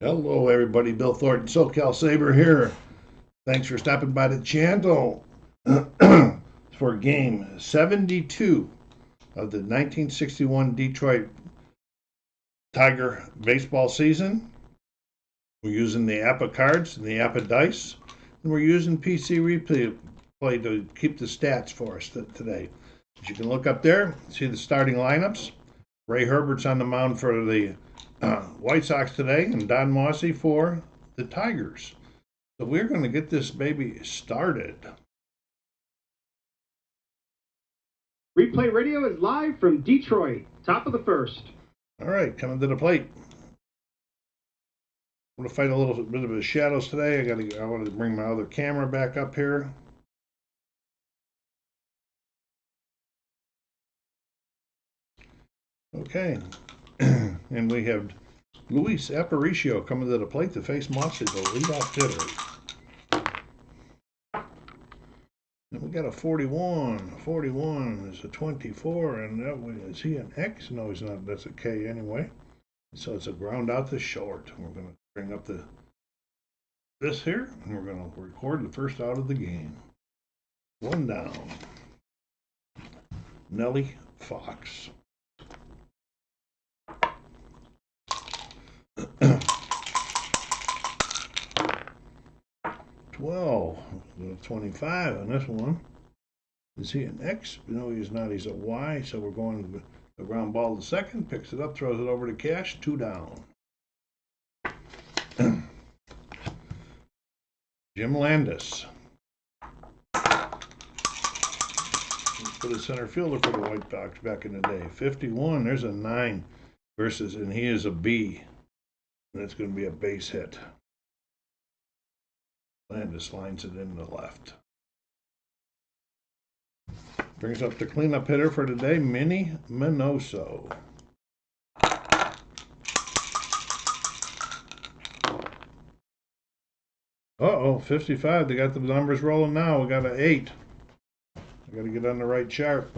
Hello, everybody. Bill Thornton, SoCal Saber here. Thanks for stopping by the channel for game 72 of the 1961 Detroit Tiger baseball season. We're using the APBA cards and the APBA dice, and we're using PC Replay to keep the stats for us today. As you can look up there, see the starting lineups. Ray Herbert's on the mound for the White Sox today, and Don Mossi for the Tigers. So we're going to get this baby started. Replay Radio is live from Detroit, top of the first. All right, coming to the plate. I'm going to fight a little bit of the shadows today. I wanted to bring my other camera back up here. Okay, and we have Luis Aparicio coming to the plate to face Mossi, the leadoff hitter. And we got a 41. 41 is a 24, and is he an X? No, he's not. That's a K anyway. So it's a ground out to short. We're going to bring up this here, and we're going to record the first out of the game. One down. Nellie Fox. 12, 25 on this one. Is he an X? No, he's not. He's a Y. So we're going the ground ball to second, picks it up, throws it over to Cash, 2 down. Jim Landis. Put a center fielder for the White Sox back in the day. 51, there's a 9 versus, and he is a B. And that's going to be a base hit. Landis lines it in the left. Brings up the cleanup hitter for today, Minnie Minoso. Uh-oh, 55. They got the numbers rolling now. We got an 8. I got to get on the right chart.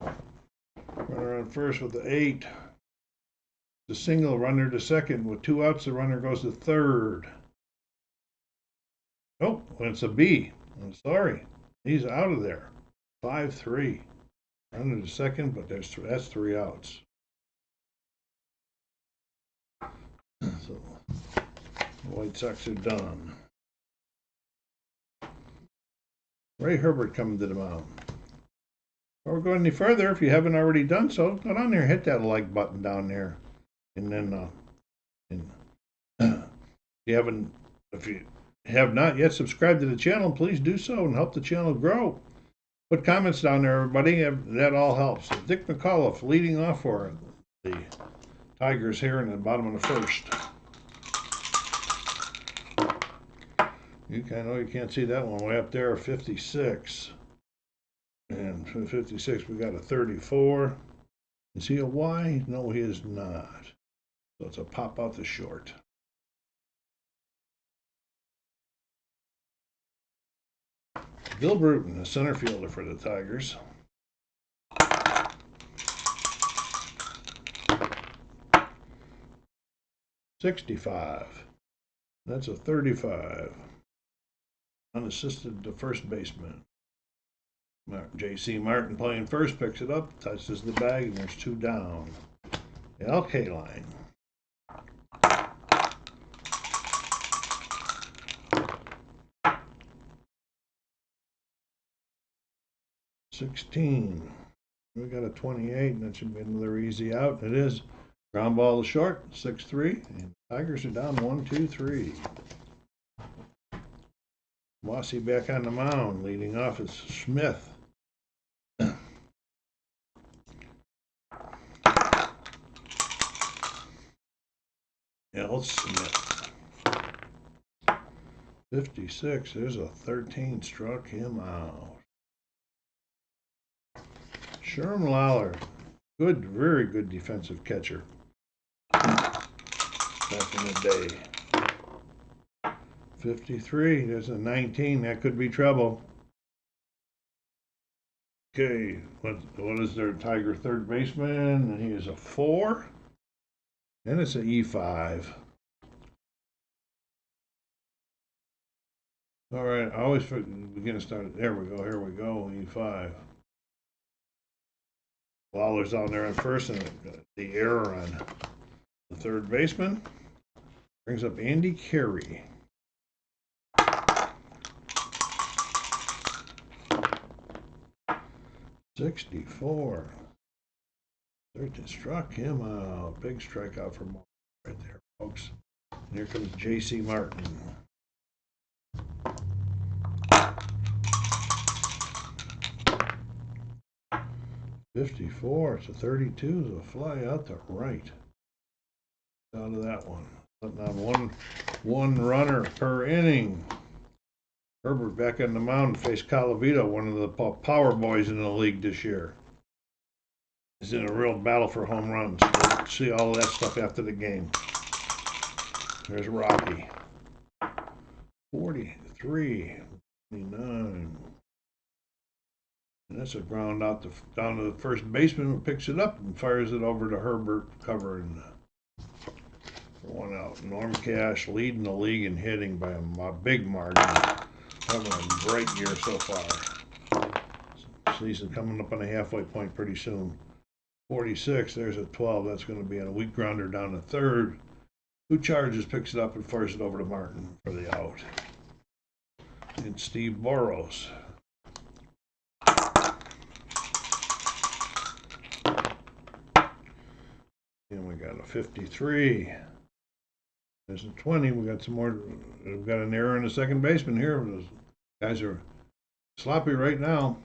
Runner on first with the 8. The single, runner to second. With 2 outs, the runner goes to third. Oh, it's a B. I'm sorry. He's out of there. 5-3. Runner to second, but that's 3 outs. So the White Sox are done. Ray Herbert coming to the mound. Before we go any further, if you haven't already done so, go down there, hit that like button down there, and then if you have not yet subscribed to the channel, please do so and help the channel grow. Put comments down there, everybody. That all helps. Dick McAuliffe leading off for the Tigers here in the bottom of the first. I know you can't see that one way up there, 56. And from 56, we got a 34. Is he a Y? No, he is not. So it's a pop out to short. Bill Bruton, the center fielder for the Tigers. $65. That's a 35. Unassisted to first baseman. J.C. Martin playing first, picks it up, touches the bag, and there's 2 down. The LK line. $16. We got a 28, and that should be another easy out. It is. Ground ball to short, 6-3, and Tigers are down 1-2-3. Mossi back on the mound, leading off is Smith. L. Smith. 56, there's a 13, struck him out. Sherm Lawler, good, very good defensive catcher back in the day. 53, there's a 19, that could be trouble. Okay, what is their Tiger third baseman? And he is a 4. And it's an E5. All right, I always begin to start. There we go. Here we go. E5. Lawler's down there at first, and the error on the third baseman brings up Andy Carey. '64. Surgeon struck him out. Big strikeout for Martin right there, folks. And here comes J.C. Martin. '54 to 32 is a fly out to right. Down to that one. Putting on one runner per inning. Herbert back on the mound faced Calavito, one of the power boys in the league this year. He's in a real battle for home runs. We'll see all of that stuff after the game. There's Rocky. 43, 29. And that's a ground out down to the first baseman, who picks it up and fires it over to Herbert, covering for one out. Norm Cash leading the league in hitting by a big margin. Having a great year so far. Season coming up on the halfway point pretty soon. 46, there's a 12. That's going to be a weak grounder down to third. Who charges, picks it up, and fires it over to Martin for the out. And Steve Boros. And we got a 53. There's a 20. We got some more. We've got an error in the second baseman here. Those guys are sloppy right now.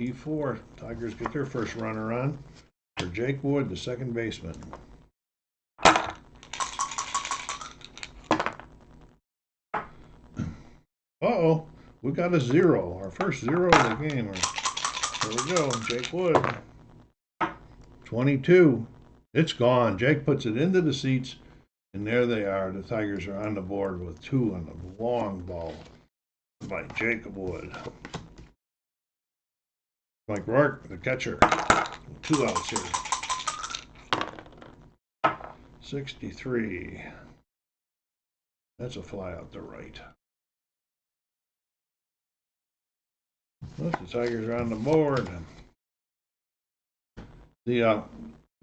E4. Tigers get their first runner on for Jake Wood, the second baseman. Uh-oh. We got a 0. Our first 0 of the game. There we go. Jake Wood. 22. It's gone. Jake puts it into the seats, and there they are. The Tigers are on the board with 2 on the long ball by Jacob Wood. Mike Rourke, the catcher. 2 outs here. 63. That's a fly out to right. Look, the Tigers are on the board.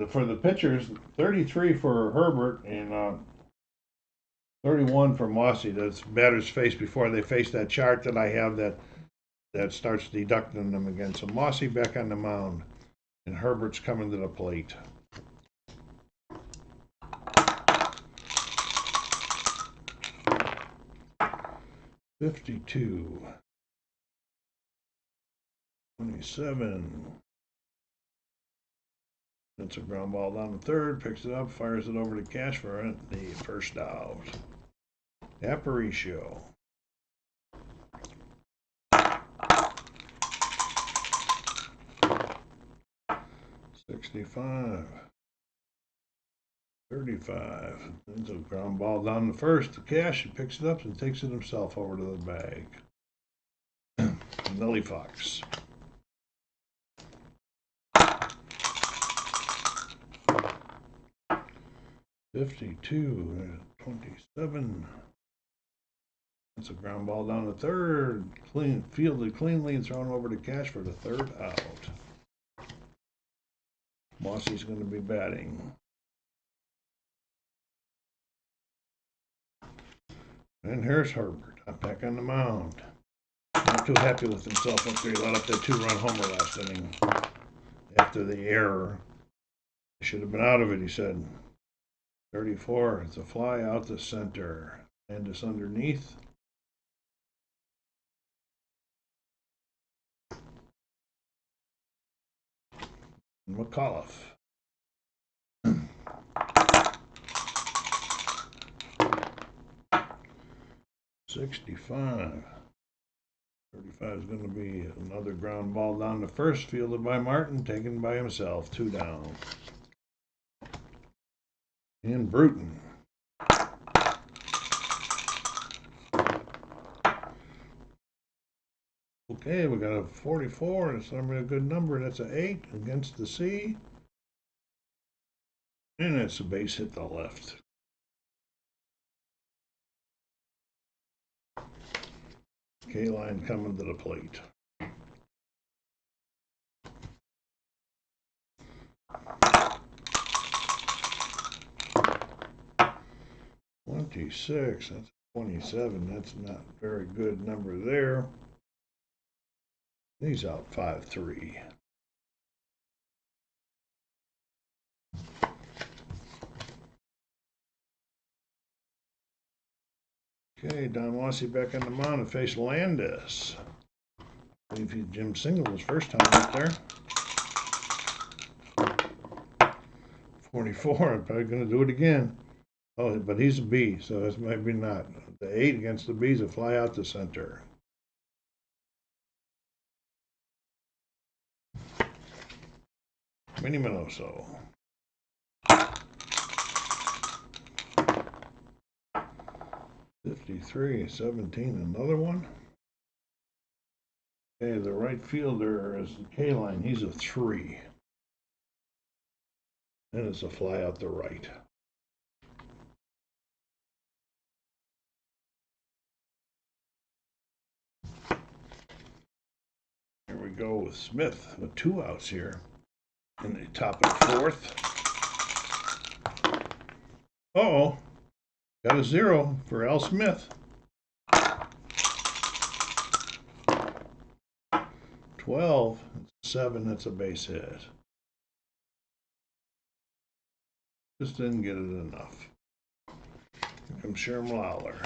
For the pitchers, 33 for Herbert and 31 for Mossi. That's batters face before they face that chart that I have that starts deducting them again. So Mossi back on the mound, and Herbert's coming to the plate. '52. 27. That's a ground ball down the third, picks it up, fires it over to Cash for the first out. Aparicio. 65. 35. There's a ground ball down the first to Cash. He picks it up and takes it himself over to the bag. Nelly Fox. 52, 27. That's a ground ball down the third. Fielded cleanly and thrown over to Cash for the third out. Mossi's going to be batting. And here's Herbert, back on the mound. Not too happy with himself after he let up that 2-run homer last inning. After the error. He should have been out of it, he said. 34, it's a fly out the center. And it's underneath. McAuliffe. 65. 35 is going to be another ground ball down the first, fielded by Martin, taken by himself, 2 down. And Bruton. Okay, we got a 44. It's a good number. That's an 8 against the C. And it's a base hit to left. K-line coming to the plate. $26, that's 27. That's not a very good number there. He's out 5-3. Okay, Don Mossi back on the mound to face Landis. I believe Jim singled his first time up there. 44, I'm probably going to do it again. Oh, but he's a B, so that's maybe not. The 8 against the B's, a fly out to center. Mini Minoso. $53-17, another one. Okay, the right fielder is the K-line. He's a 3. And it's a fly out the right. Here we go with Smith with 2 outs here in the top of the 4th. Uh-oh. Got a 0 for Al Smith. 12, 7, that's a base hit. Just didn't get it enough. Here comes Sherm Lawler.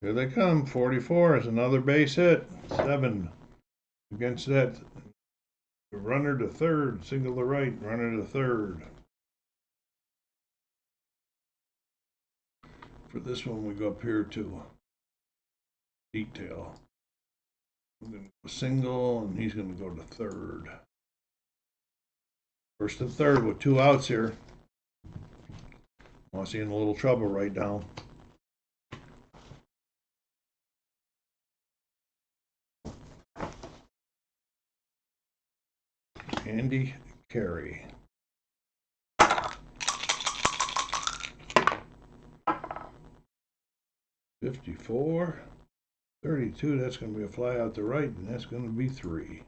Here they come. 44 is another base hit. 7 against that. Runner to third, single to right, runner to third. For this one, we go up here to detail. I'm going to go single, and he's going to go to third. First and third with 2 outs here. Mossi in a little trouble right now. Andy Carey. $54, $32, that's going to be a fly out the right, and that's going to be 3.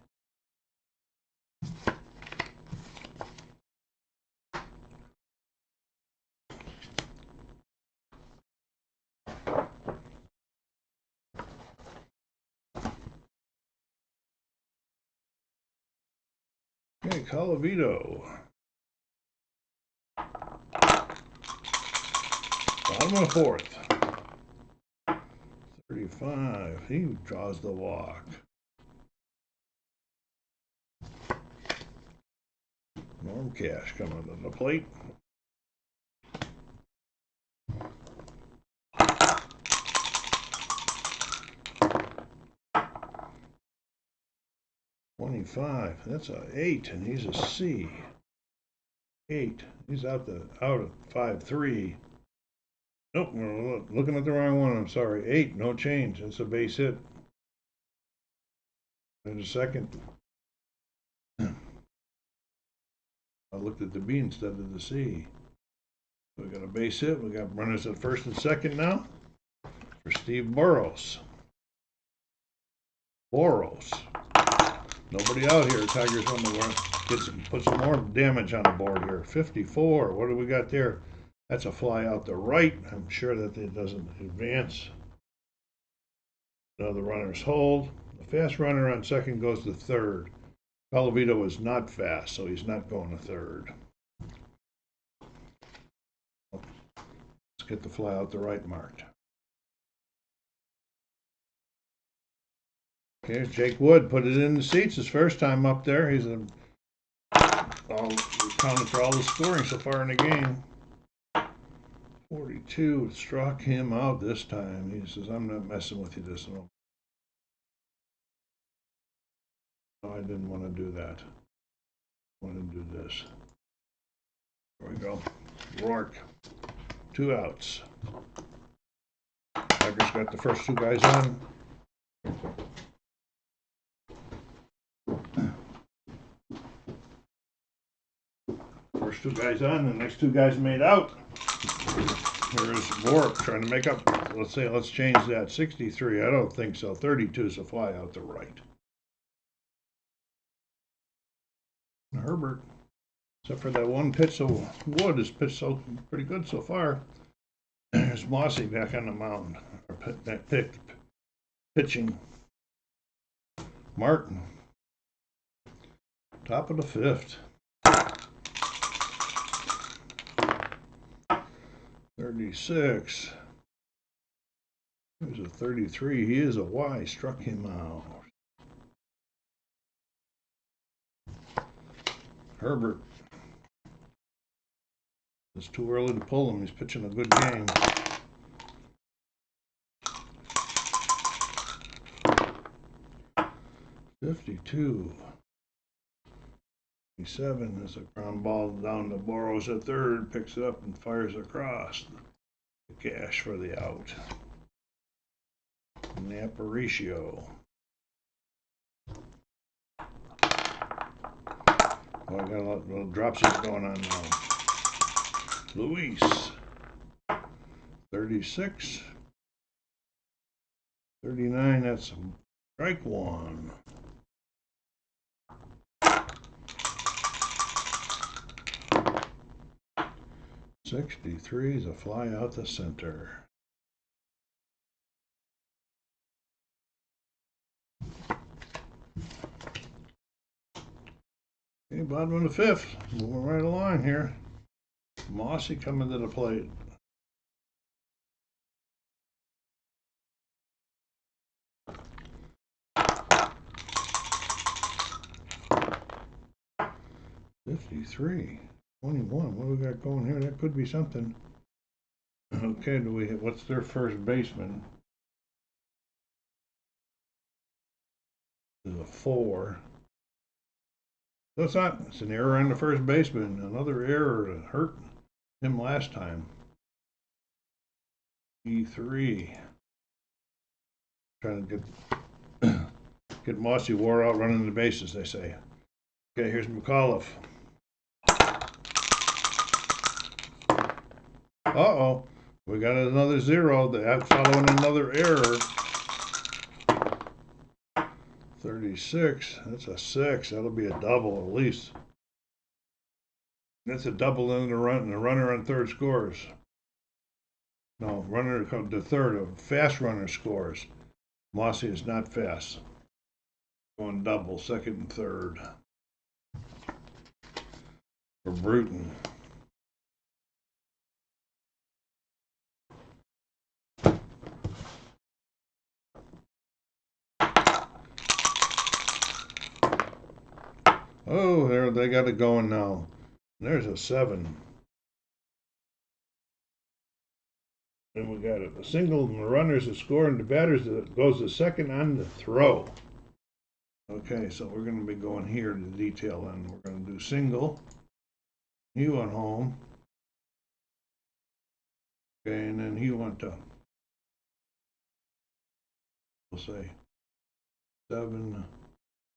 Okay, Colavito. Bottom of the 4th. 35. He draws the walk. Norm Cash coming to the plate. $25. That's a 8, and he's a C. 8. He's out of 5-3. Nope, we're looking at the wrong one. I'm sorry. 8, no change. It's a base hit. In a second. I looked at the B instead of the C. We got a base hit. We got runners at first and second now for Steve Boros. Nobody out here. Tigers on the put some more damage on the board here. 54. What do we got there? That's a fly out the right. I'm sure that it doesn't advance. Now the runners hold. The fast runner on second goes to third. Colavito is not fast, so he's not going to third. Let's get the fly out the right marked. Okay, Jake Wood put it in the seats his first time up there. He's accounted for all the scoring so far in the game. 42 struck him out this time. He says, I'm not messing with you this one. No, I didn't want to do that. I wanted to do this. There we go. Rourke. 2 outs. Tigers got the first 2 guys on. First two guys on, the next two guys made out. Here's Bork trying to make up. Let's change that. 63. I don't think so. 32 is a fly out to right. Herbert, except for that one pitch, so Wood has pitched so pretty good so far. There's Mossi back on the mound. Pitching. Martin. Top of the fifth. 36. There's a 33. He is a Y. Struck him out. Herbert. It's too early to pull him. He's pitching a good game. .52. 57 is a ground ball down to Burrows at third, picks it up and fires across. The cash for the out. Aparicio. Oh, I got a lot of little dropsies going on now. Luis. 36. 39, that's strike one. .63 is a fly out the center. Okay, bottom of the fifth. Moving right along here. Mossi coming to the plate. .53. 21. What do we got going here? That could be something. Okay, what's their first baseman? There's a 4. So it's an error on the first baseman. Another error that hurt him last time. E3. Trying to get Mossi wore out running the bases, they say. Okay, here's McAuliffe. Uh-oh, we got another 0. That's following another error. 36, that's a 6. That'll be a double at least. That's a double in the run, and the runner on third scores. No, runner to third, a fast runner scores. Mossi is not fast. Going double, second and third. For Bruton. Oh, there they got it going now. There's a 7. And we got a single, and the runners that score, and the batters that goes the second on the throw. Okay, so we're going to be going here to detail, and we're going to do single. He went home. Okay, and then he went to, we'll say, 7,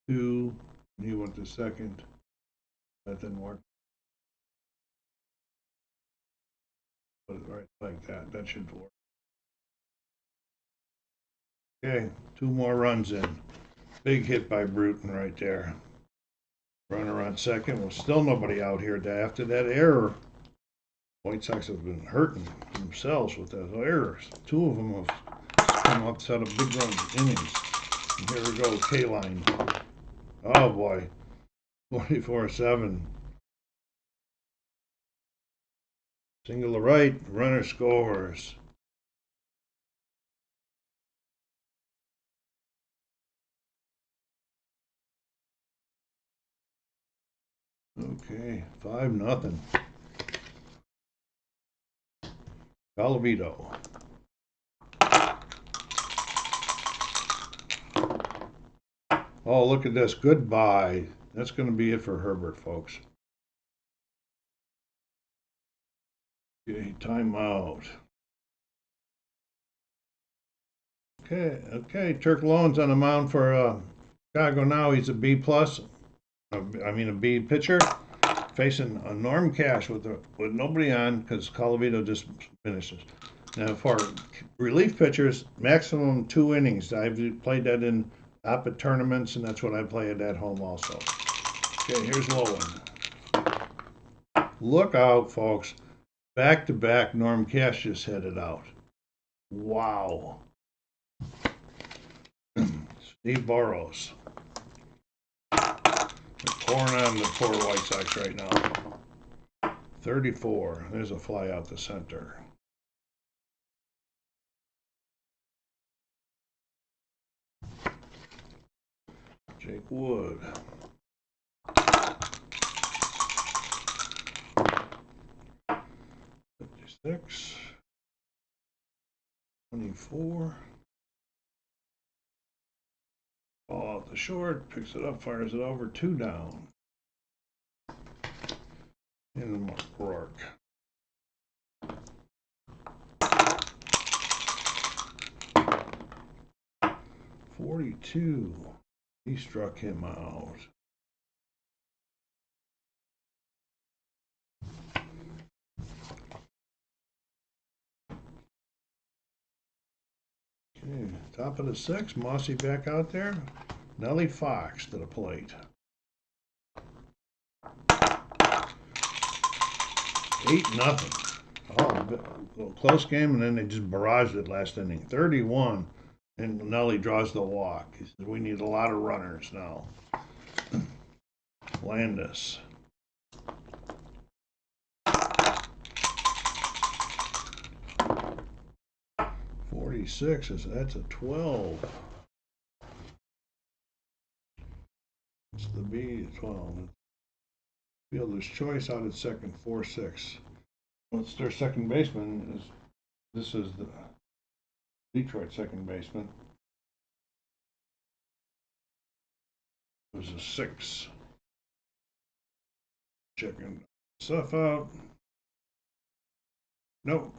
2. And he went to second. That didn't work. Put it right like that. That should work. Okay, 2 more runs in. Big hit by Bruton right there. Runner on second. Well, still nobody out here after that error. White Sox have been hurting themselves with those errors. 2 of them have come up, set up big run innings. And here we go, K-line. Oh boy, 44-7. Single to right, runner scores. Okay, 5-0. Galavito. Oh, look at this. Goodbye. That's going to be it for Herbert, folks. Okay, timeout. Okay. Turk Lone's on the mound for Chicago now. He's a B+. A B pitcher. facing a Norm Cash with nobody on because Colavito just finishes. Now for relief pitchers, maximum 2 innings. I've played that in APBA tournaments, and that's what I play at home also. Okay, here's Lowen. Look out, folks. Back to back, Norm Cash just hit it out. Wow. Steve Burrows. They're pouring on the poor White Sox right now. 34. There's a fly out the center. Jake Wood. Six, 24. Ball out the short, picks it up, fires it over, 2 down. And McCrory. 42. He struck him out. Okay, top of the 6th, Mossi back out there. Nellie Fox to the plate. 8-0. Oh, close game, and then they just barraged it last inning. 31, and Nellie draws the walk. He says, we need a lot of runners now. Landis. That's a 12. It's the B, 12. Fielder's choice out at second, 4-6. What's their second baseman? This is the Detroit second baseman. It was a 6. Checking stuff out. Nope.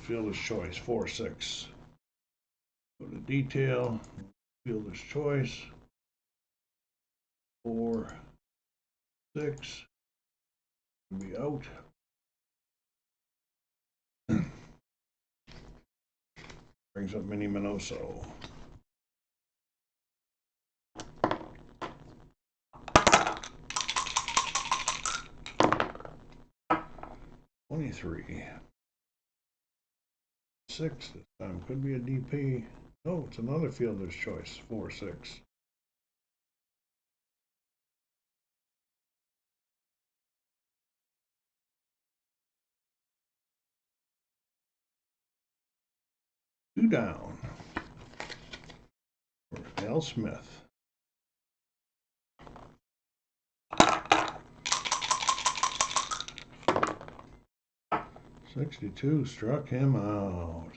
Fielder's choice, 4-6. Go to detail. Fielder's choice. 4-6. Be out. Brings up Minnie Minoso. (23) 6 this time. Could be a DP. No, it's another fielder's choice. 4-6. Two down for Al Smith. (62) struck him out.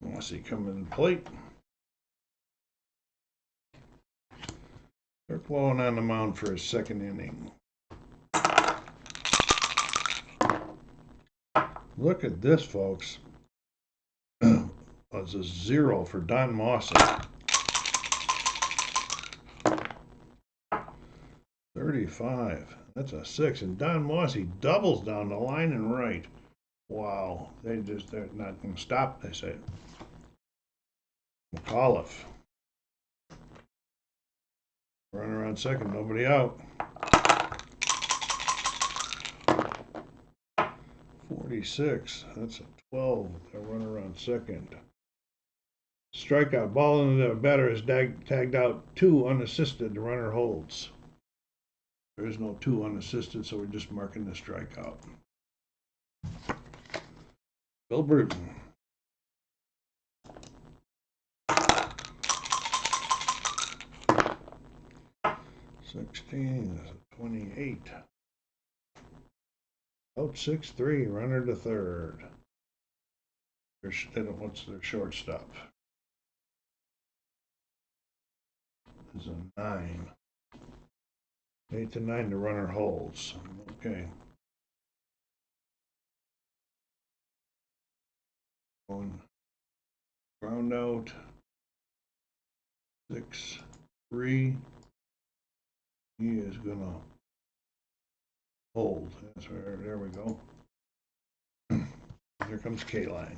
Mossi coming to plate. They're blowing on the mound for his second inning. Look at this, folks. It's a 0 for Don Mossi. 35. That's a 6. And Don Mossi doubles down the line and right. Wow. They're not going to stop, they say. McAuliffe. Runner on second, nobody out. 46. That's a 12. A runner on second. Strikeout. Ball in the batter is tagged out. 2 unassisted. The runner holds. There is no 2 unassisted, so we're just marking the strikeout. Bill Bruton. (16) 28. Out 6-3. Runner to third. What's their shortstop? Is a 9. 8-9. The runner holds. Okay. Ground out. 6-3. He is gonna hold. That's where. There we go. Here comes K-line.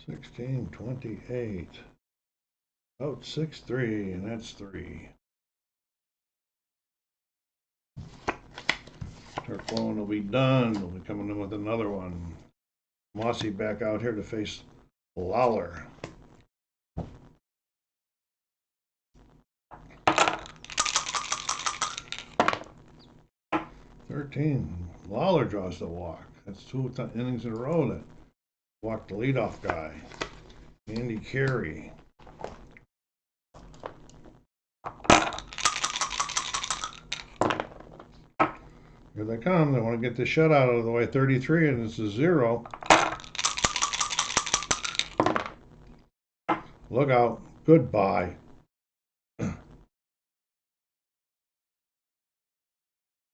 $16, $28. Out 6-3, and that's 3. Turclone will be done. We'll be coming in with another one. Mossi back out here to face Lawler. Lawler draws the walk. That's 2 innings in a row that walked the leadoff guy. Andy Carey. Here they come. They want to get the shutout out of the way. 33, and it's a 0. Look out. Goodbye.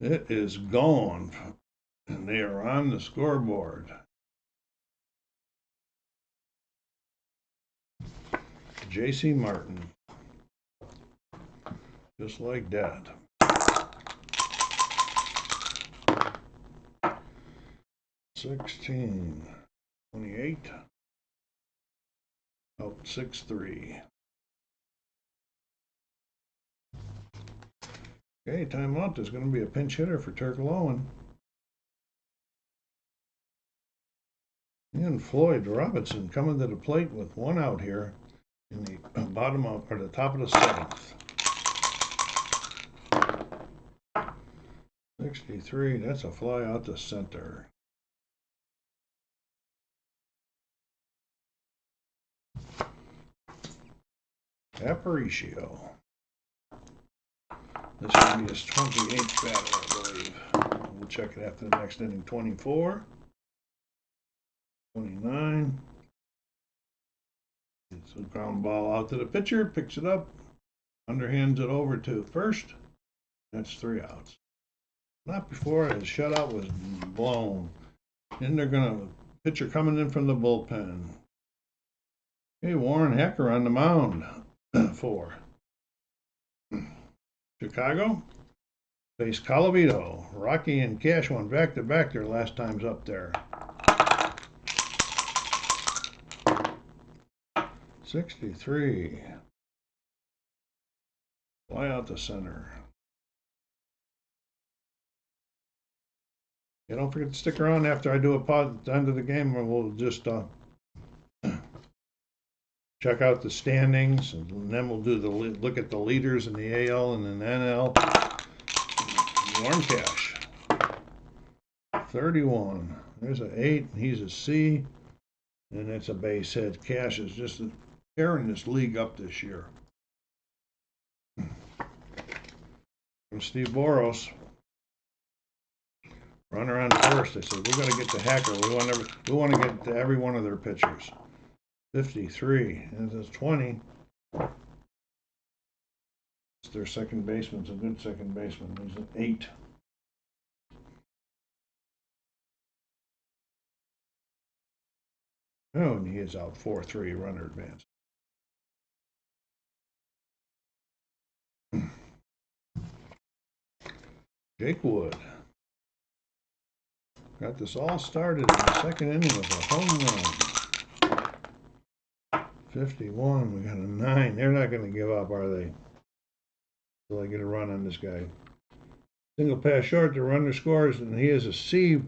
It is gone, and they are on the scoreboard. J.C. Martin. Just like that. 16, 28. Out 6-3. Okay, timeout. There's going to be a pinch hitter for Turclone. And Floyd Robinson coming to the plate with 1 out here in the bottom of, or the top of the 7th. 63. That's a fly out to center. Aparicio. This should be his 28th batter, I believe. We'll check it after the next inning. 24. 29. It's a ground ball out to the pitcher. Picks it up. Underhands it over to first. That's 3 outs. Not before his shutout was blown. Then they're going to pitcher coming in from the bullpen. Hey, Warren Hecker on the mound for Chicago. Face Colavito. Rocky and Cash won back-to-back their last times up there. 63. Fly out to center. Yeah, don't forget to stick around after I do a pause at the end of the game, and we'll just check out the standings, and then we'll do the look at the leaders in the AL and in the NL. Warren Cash, 31. There's an 8, and he's a C, and that's a base hit. Cash is just tearing this league up this year. From Steve Boros. Runner on first. They said, we're going to get to Hacker. We want to get to every one of their pitchers. 53. And it's 20. It's their second baseman's a good second baseman. He's an 8. Oh, and he is out 4-3, runner advance. Jake Wood. Got this all started in the second inning with a home run. 51. We got a 9. They're not going to give up, are they? Till I get a run on this guy. Single pass short. The runner scores, and he is a C,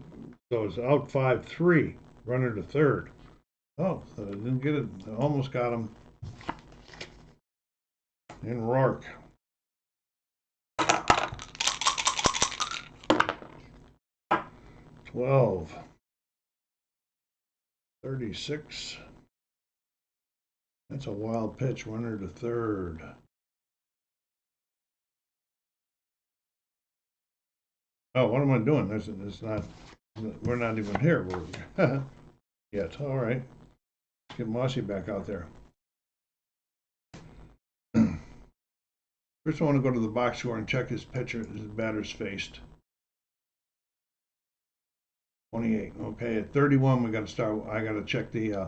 so it's out 5-3. Runner to third. Oh, so I didn't get it. I almost got him. And Rourke. Twelve. 36. That's a wild pitch. Runner to third. Oh, what am I doing? It's not. We're not even here. We're yet. All right. Let's get Mossi back out there. First, I want to go to the box score and check his batter's faced. 28. Okay, at 31, we got to start. I got to check the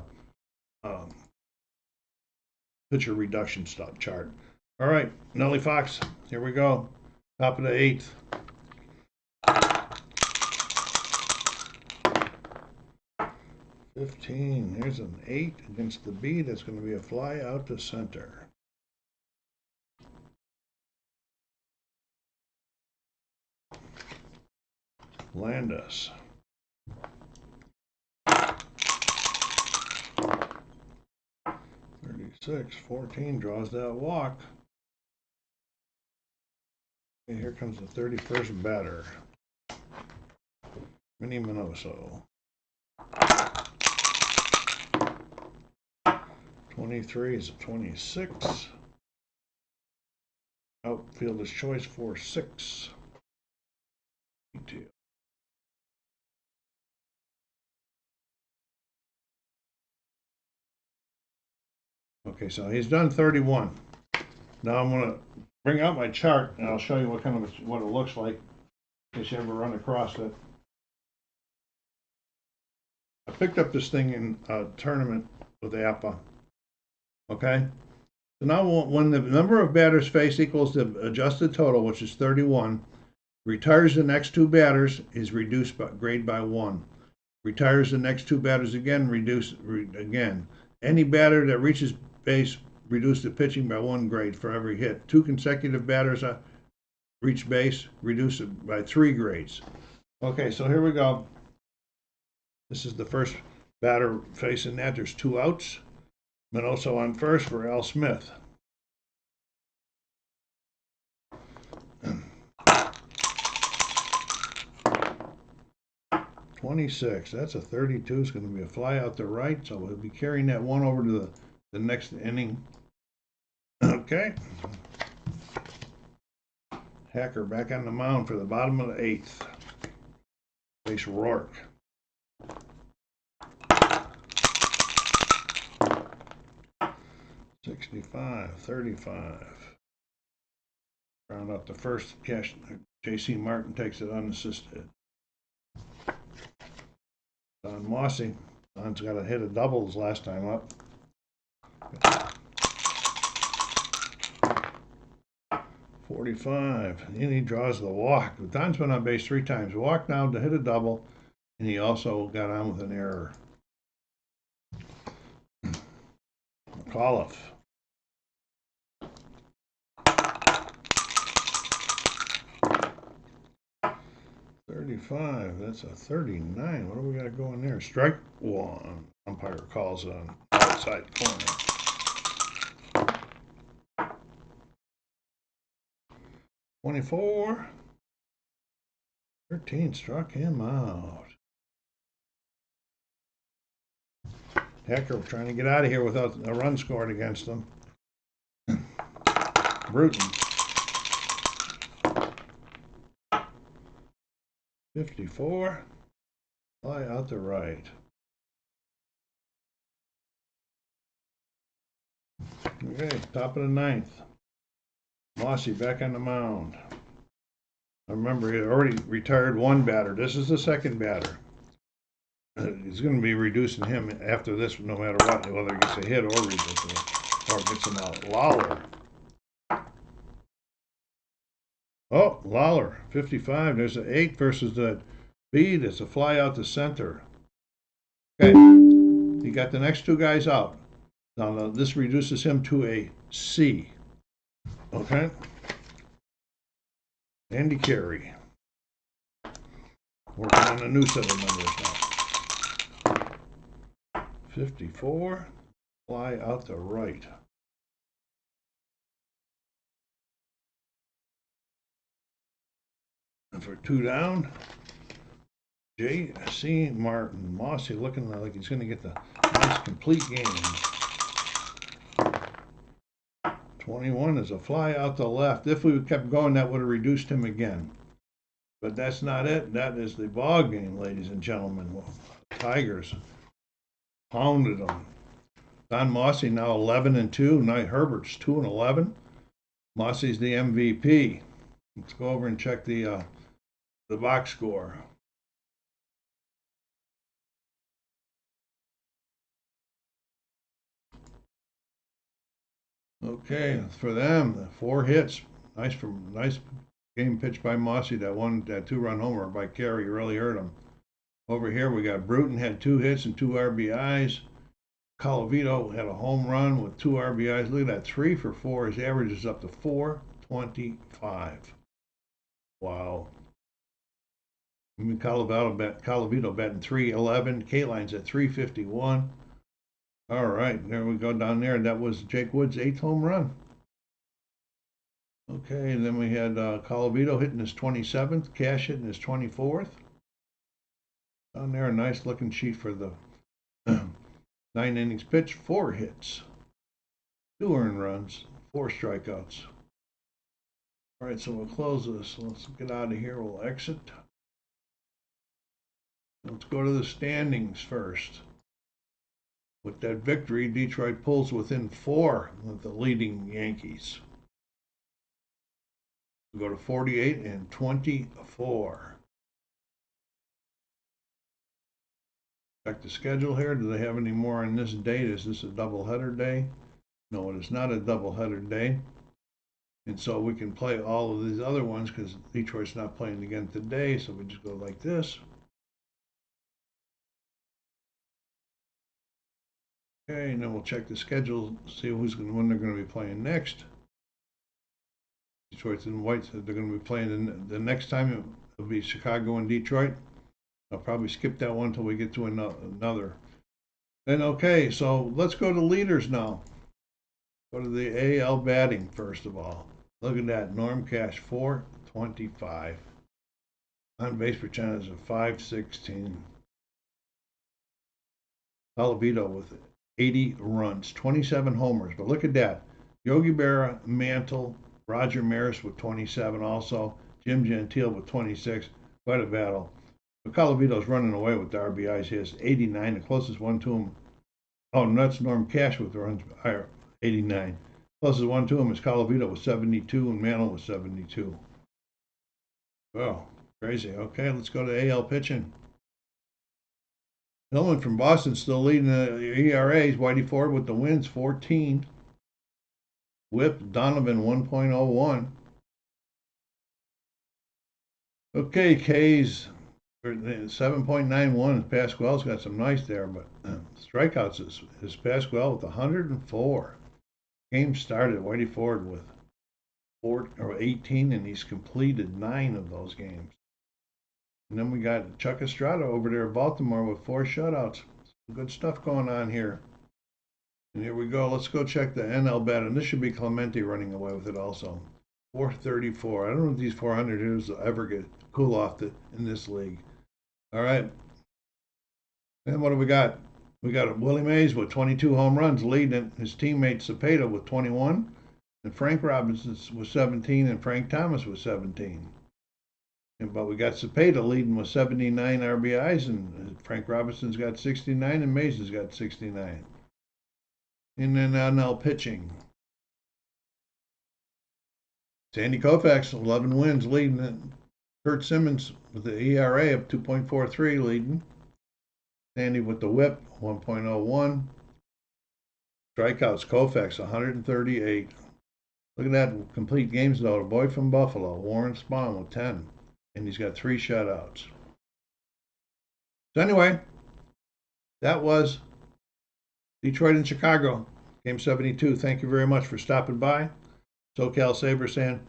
pitcher reduction chart. All right, Nellie Fox, here we go. Top of the 8th. Here's an 8 against the B. That's going to be a fly out to center. Landis. 36, 14 draws that walk. And here comes the 31st batter. Minnie Minoso. 23 is a 26. Outfielder's choice for 6. Detail. Okay, so he's done 31. Now I'm going to bring out my chart and I'll show you what it looks like in case you ever run across it. I picked up this thing in a tournament with APBA. Okay, so now when the number of batters faced equals the adjusted total, which is 31, retires the next 2 batters is reduced by grade by 1. Retires the next 2 batters again, again. Any batter that reaches base, reduce the pitching by 1 grade for every hit. 2 consecutive batters reach base, reduce it by 3 grades. Okay, so here we go. This is the first batter facing that. There's 2 outs. Minoso on first for Al Smith. .26. That's a 32. It's going to be a fly out to right, so we'll be carrying that one over to the next inning. Okay. Hacker back on the mound for the bottom of the 8th. Face Rourke. .65, 35. Round out the first catch. J.C. Martin takes it unassisted. Don Mossi. Don's got a hit of doubles last time up. .45. And he draws the walk. Don's been on base 3 times. Walked down to hit a double, and he also got on with an error. McAuliffe. .35. That's a 39. What do we got going there? Strike 1. Umpire calls on outside corner. 24. 13 struck him out. Hecker trying to get out of here without a run scored against them. Bruton. 54. Fly out the right. Okay, top of the 9th. Mossi back on the mound. I remember he had already retired 1 batter. This is the 2nd batter. He's going to be reducing him after this, no matter what, whether he gets a hit or gets him out. Lawler. Oh, Lawler, 55. There's an 8 versus the B. There's a fly out to center. Okay, he got the next 2 guys out. Now this reduces him to a C. Okay. Andy Carey. Working on a new set of numbers now. 54. Fly out to right. And for 2 down, J.C. Martin. Mossi looking like he's going to get the nice complete game. 21 is a fly out to left. If we kept going, that would have reduced him again. But that's not it. That is the ball game, ladies and gentlemen. Well, Tigers pounded them. Don Mossi now 11-2. Now Herbert's 2-11. Mossi's the MVP. Let's go over and check the box score. Okay, for them, 4 hits. Nice game pitched by Mossi. That 2-run homer by Carey really hurt him. Over here we got Bruton had 2 hits and 2 RBIs. Colavito had a home run with 2 RBIs. Look at that, 3 for 4. His average is up to 425. Wow. Colavito batting 311. K-Line's at 351. All right, there we go down there. That was Jake Wood's 8th home run. Okay, and then we had Colavito hitting his 27th, Cash hitting his 24th. Down there, a nice looking sheet for the 9 innings pitched, 4 hits, 2 earned runs, 4 strikeouts. All right, so we'll close this. Let's get out of here. We'll exit. Let's go to the standings first. With that victory, Detroit pulls within 4 of the leading Yankees. We go to 48 and 24. Check the schedule here. Do they have any more on this date? Is this a doubleheader day? No, it is not a doubleheader day. And so we can play all of these other ones because Detroit's not playing again today. So we just go like this. Okay, and then we'll check the schedule, see when they're going to be playing next. Detroit's and Whites, they're going to be playing the next time. It'll be Chicago and Detroit. I'll probably skip that one until we get to another. And okay, so let's go to leaders now. Go to the AL batting first of all. Look at that, Norm Cash 425. On base percentage of 516. Colavito with 80 runs, 27 homers. But look at that. Yogi Berra, Mantle, Roger Maris with 27 also. Jim Gentile with 26. Quite a battle. But Colavito's running away with the RBIs. He has 89. The closest one to him. Oh, and that's Norm Cash with the runs, 89. Closest one to him is Colavito with 72 and Mantle with 72. Oh, crazy. Okay, let's go to AL pitching. Hillman from Boston still leading the ERAs. Whitey Ford with the wins, 14. Whip, Donovan, 1.01. Okay, K's, 7.91. Pasquale's got some nice there, but strikeouts is Pasquale with 104. Game started, Whitey Ford with 18, and he's completed 9 of those games. And then we got Chuck Estrada over there in Baltimore with 4 shutouts. Some good stuff going on here. And here we go. Let's go check the NL bat. And this should be Clemente running away with it also. 434. I don't know if these 400 hitters will ever get cool off in this league. All right. And what do we got? We got Willie Mays with 22 home runs leading his teammate Cepeda with 21. And Frank Robinson with 17 and Frank Thomas with 17. But we got Cepeda leading with 79 RBIs, and Frank Robinson's got 69, and Mays has got 69. And then NL pitching. Sandy Koufax, 11 wins, leading it. Kurt Simmons with the ERA of 2.43 leading. Sandy with the whip, 1.01. Strikeouts, Koufax, 138. Look at that complete games, though. The boy from Buffalo, Warren Spahn with 10. And he's got 3 shutouts. So anyway, that was Detroit and Chicago, Game 72. Thank you very much for stopping by. SoCal Saber saying,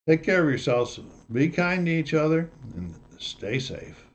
take care of yourselves, be kind to each other, and stay safe.